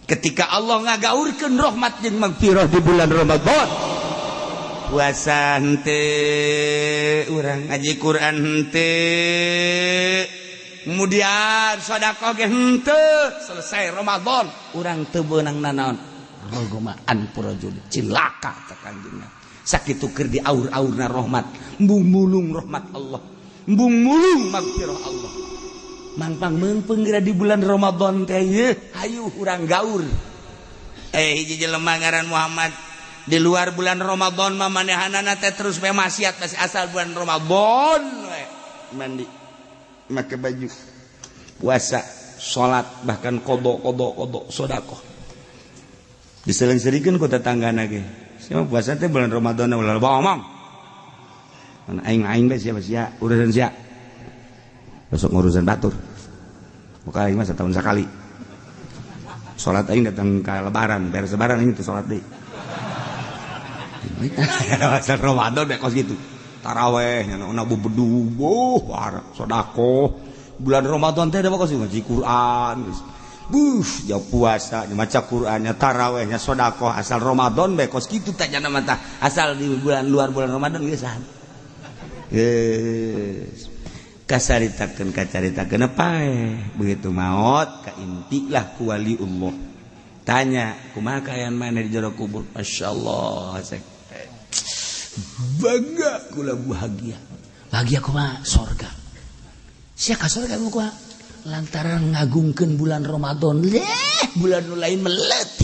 ketika Allah ngagaurkeun rahmat jeung magfirah di bulan Ramadan. Puasa henteu, urang ngaji Quran henteu, kemudian sedekah ge henteu, selesai Ramadan urang teu beunang nanaon rogomaan purajul cilaka teh kanjengna. Sakitu keur diaur-aurna rahmat, embung mulung rahmat Allah, embung mulung magfirah Allah. Mangpang meungpeung geura di bulan Ramadan teh yeuh hayu urang gaur. Hiji jelema ngaran Muhammad di luar bulan Ramadan mah manehanana teh terus bae maksiat masih asal bulan Ramadan we mandi make baju puasa salat bahkan qada sedekah disering-seringkeun ku tetanggana ge sia puasa teh bulan Ramadan ulah loba omong aing bae sia urusan sia besok ngurusan batur muka aing mah setahun sekali salat aing datang ka lebaran beres lebaran aing teh salat deui asal Ramadan bekos gitu taraweh nyana bebedu sodako bulan Ramadan teh ada bekos ngaji Quran jauh puasa maca Qurannya tarawehnya sodako asal Ramadan bekos gitu tak nyana mata asal di bulan luar bulan Ramadan geus kacaritakeun apa begitu maot ka inti lah ku waliullah tanya kumaha kaayaan maneh di jero kubur masyaallah bangga kula bahagia kumaha sorga sia ka sorga kumaha lantaran ngagungkeun bulan Ramadan bulan nu lain melet